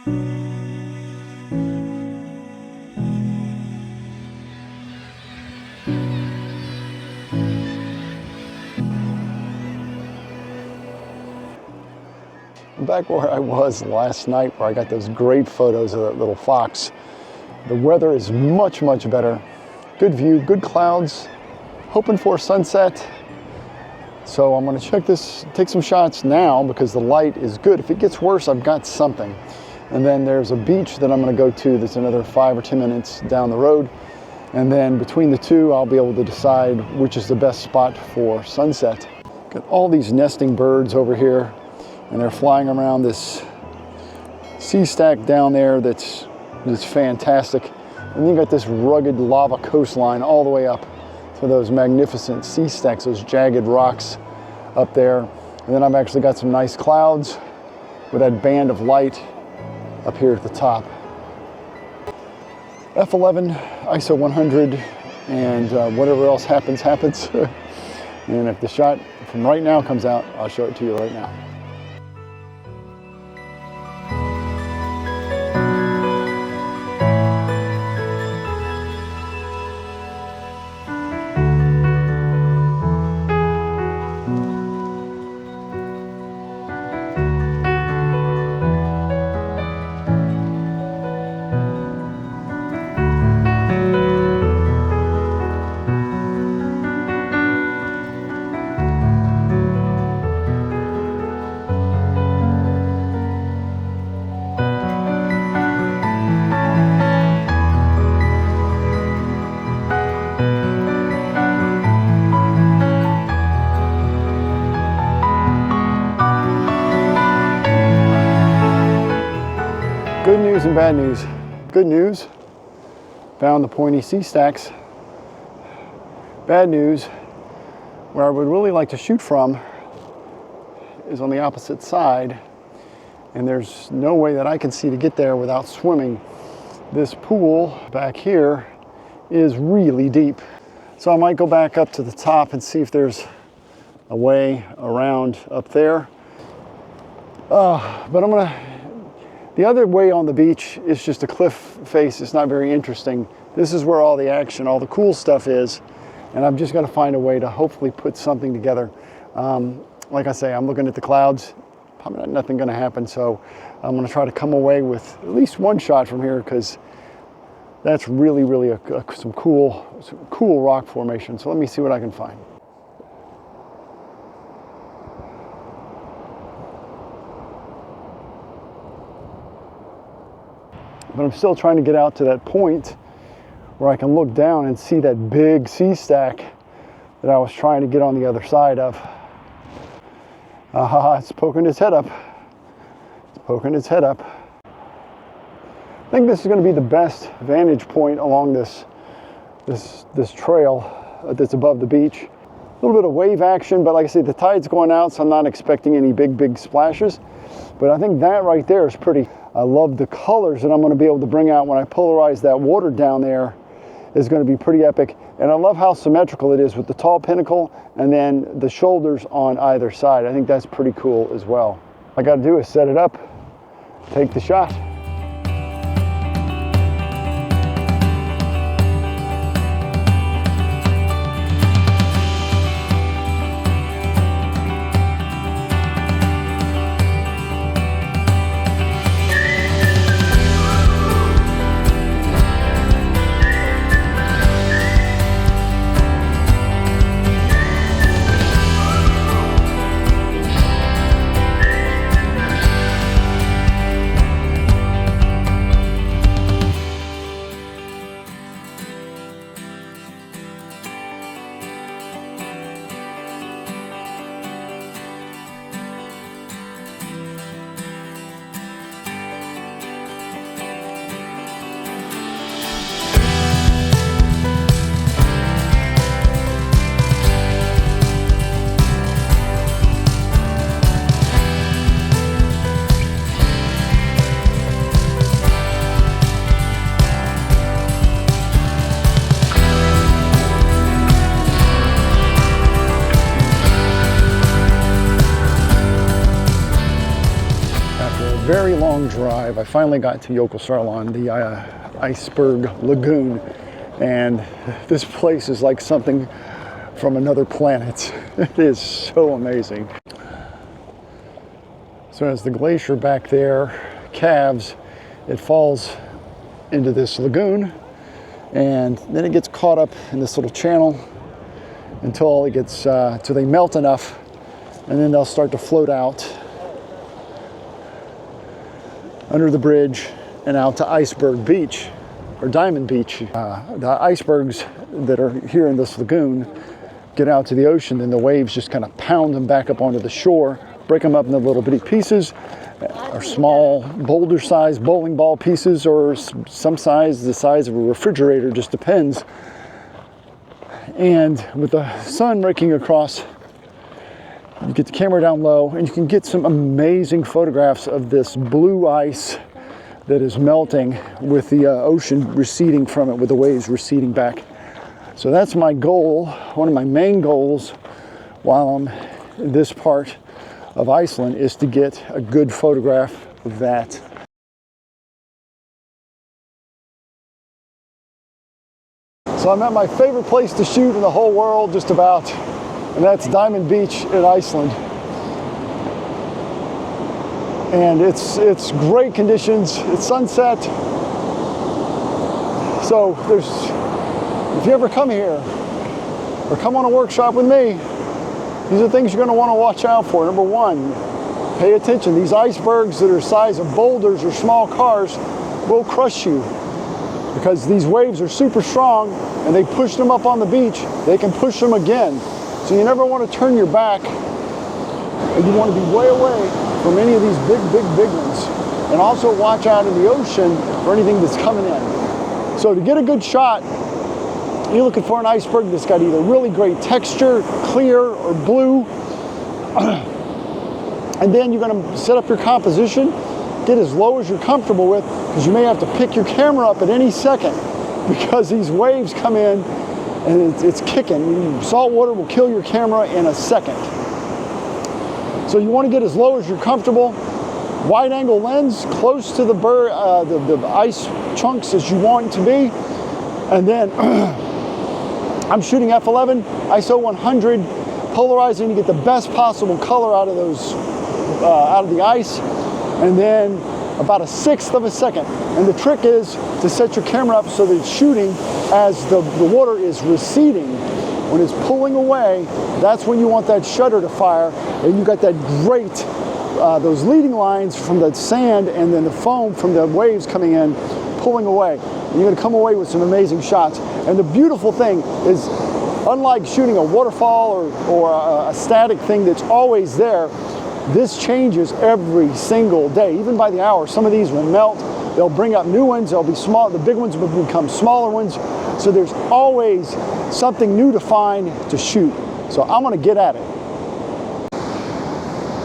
Back where I was last night, where I got those great photos of that little fox. The weather is much, much better. Good view, good clouds, hoping for sunset. So I'm gonna check this, take some shots now because the light is good. If it gets worse, I've got something. And then there's a beach that I'm gonna go to that's another 5 or 10 minutes down the road. And then between the two, I'll be able to decide which is the best spot for sunset. Got all these nesting birds over here, and they're flying around this sea stack down there that's fantastic. And you got this rugged lava coastline all the way up to those magnificent sea stacks, those jagged rocks up there. And then I've actually got some nice clouds with that band of light up here at the top. F11, ISO 100, and whatever else happens, happens. And if the shot from right now comes out, I'll show it to you right now. Good news and bad news. Good news, found the pointy sea stacks. Bad news, where I would really like to shoot from is on the opposite side, and there's no way that I can see to get there without swimming. This pool back here is really deep. So I might go back up to the top and see if there's a way around up there. But the other way on the beach is just a cliff face. It's not very interesting. This is where all the action, all the cool stuff is. And I've just got to find a way to hopefully put something together. Like I say, I'm looking at the clouds. Probably nothing going to happen. So I'm going to try to come away with at least one shot from here, because that's really, really some cool rock formation. So let me see what I can find. But I'm still trying to get out to that point where I can look down and see that big sea stack that I was trying to get on the other side of. It's poking its head up. It's poking its head up. I think this is going to be the best vantage point along this trail that's above the beach. A little bit of wave action, but like I said, the tide's going out, so I'm not expecting any big splashes. But I think that right there is pretty. I love the colors that I'm going to be able to bring out when I polarize that water down there. Is going to be pretty epic. And I love how symmetrical it is with the tall pinnacle and then the shoulders on either side. I think that's pretty cool as well. All I got to do is set it up, take the shot. very long drive, I finally got to Jökulsárlón, the iceberg lagoon, and this place is like something from another planet. It is so amazing. So as the glacier back there calves, it falls into this lagoon, and then it gets caught up in this little channel until it gets till they melt enough, and then they'll start to float out under the bridge and out to Iceberg Beach or Diamond Beach. The icebergs that are here in this lagoon get out to the ocean, and the waves just kind of pound them back up onto the shore, break them up into little bitty pieces, or small boulder-sized bowling ball pieces, or some size, the size of a refrigerator, just depends. And with the sun raking across, you get the camera down low, and you can get some amazing photographs of this blue ice that is melting with the ocean receding from it, with the waves receding back. So that's my goal, one of my main goals while I'm in this part of Iceland, is to get a good photograph of that. So I'm at my favorite place to shoot in the whole world, just about, and that's Diamond Beach in Iceland. And it's great conditions, it's sunset. So if you ever come here or come on a workshop with me, these are things you're going to want to watch out for. Number one, pay attention. These icebergs that are the size of boulders or small cars will crush you, because these waves are super strong, and they push them up on the beach. They can push them again. So you never want to turn your back, and you want to be way away from any of these big ones. And also watch out in the ocean for anything that's coming in. So to get a good shot, you're looking for an iceberg that's got either really great texture, clear or blue. And then you're going to set up your composition, get as low as you're comfortable with, because you may have to pick your camera up at any second, because these waves come in and it's kicking. Salt water will kill your camera in a second. So you want to get as low as you're comfortable. Wide angle lens close to the ice chunks as you want it to be. And then I'm shooting f11, ISO 100, polarizing to get the best possible color out of those, out of the ice. And then about 1/6 of a second. And the trick is to set your camera up so that it's shooting as the water is receding. When it's pulling away, that's when you want that shutter to fire, and you got that great, those leading lines from the sand and then the foam from the waves coming in, pulling away. And you're gonna come away with some amazing shots. And the beautiful thing is, unlike shooting a waterfall or a static thing that's always there, this changes every single day, even by the hour. Some of these will melt, they'll bring up new ones, they'll be small, the big ones will become smaller ones. So there's always something new to find to shoot. So I'm gonna get at it.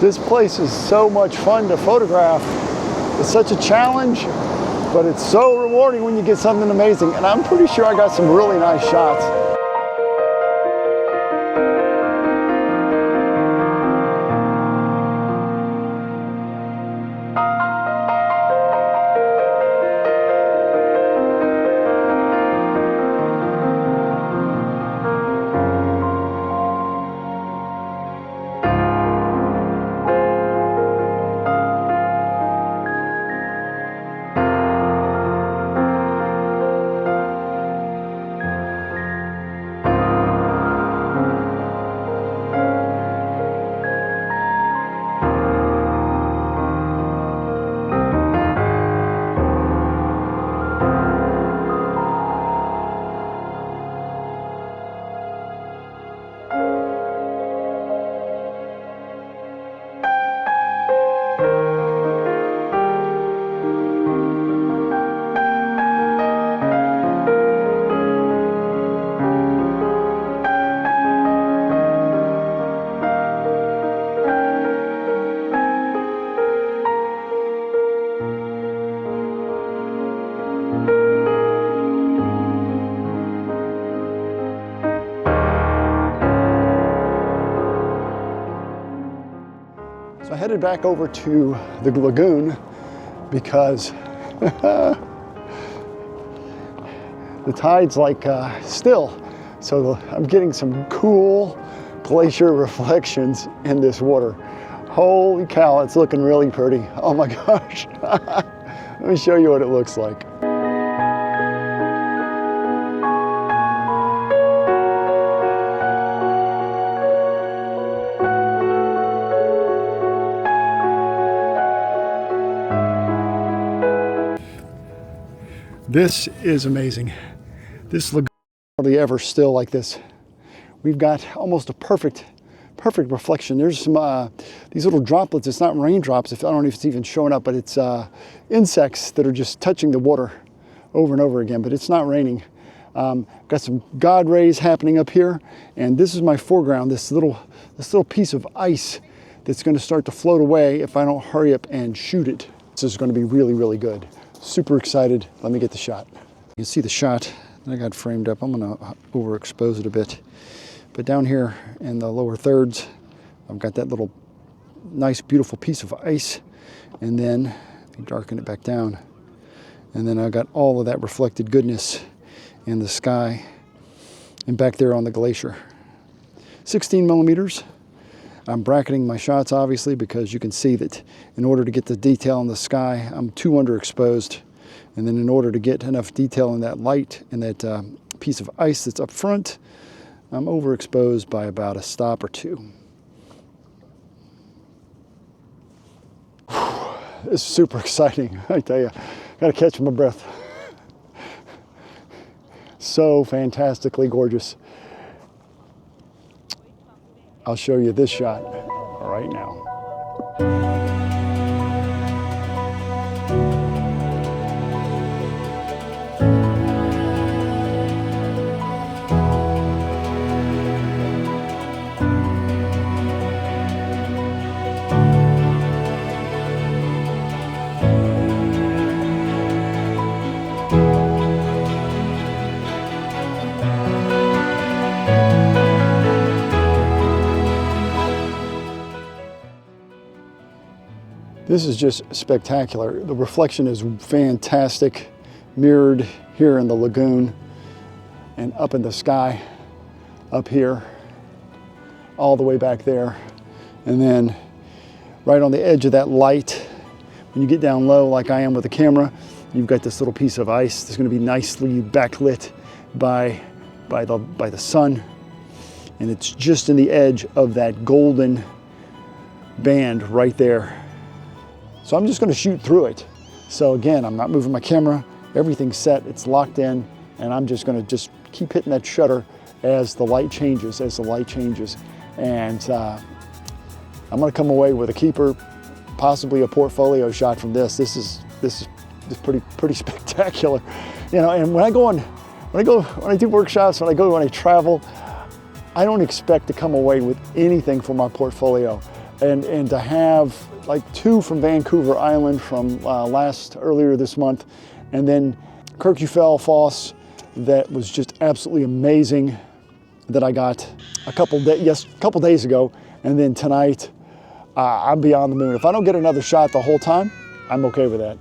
This place is so much fun to photograph. It's such a challenge, but it's so rewarding when you get something amazing. And I'm pretty sure I got some really nice shots. So I headed back over to the lagoon because the tide's like still. So I'm getting some cool glacier reflections in this water. Holy cow, it's looking really pretty. Oh my gosh. Let me show you what it looks like. This is amazing. This lagoon hardly ever still like this. We've got almost a perfect reflection. There's some these little droplets. It's not raindrops. I don't know if it's even showing up, but it's insects that are just touching the water over and over again. But it's not raining. Got some God rays happening up here, and this is my foreground. This little piece of ice that's going to start to float away if I don't hurry up and shoot it. This is going to be really, really good. Super excited. Let me get the shot. You can see the shot that I got framed up. I'm going to overexpose it a bit. But down here in the lower thirds, I've got that little nice, beautiful piece of ice. And then darken it back down. And then I've got all of that reflected goodness in the sky and back there on the glacier. 16 millimeters. I'm bracketing my shots, obviously, because you can see that in order to get the detail in the sky, I'm too underexposed. And then in order to get enough detail in that light and that piece of ice that's up front, I'm overexposed by about a stop or two. This is super exciting, I tell you. Gotta catch my breath. So fantastically gorgeous. I'll show you this shot right now. This is just spectacular. The reflection is fantastic, mirrored here in the lagoon and up in the sky, up here, all the way back there. And then right on the edge of that light, when you get down low like I am with the camera, you've got this little piece of ice that's going to be nicely backlit by the sun. And it's just in the edge of that golden band right there. So I'm just going to shoot through it. So again, I'm not moving my camera. Everything's set. It's locked in. And I'm just going to keep hitting that shutter as the light changes, And I'm going to come away with a keeper, possibly a portfolio shot from this. This is pretty spectacular. You know, and when I do workshops, when I travel, I don't expect to come away with anything for my portfolio. And to have like 2 from Vancouver Island from earlier this month, and then Jökulsárlón Falls that was just absolutely amazing that I got a couple days ago, and then tonight I'm beyond the moon. If I don't get another shot the whole time, I'm okay with that.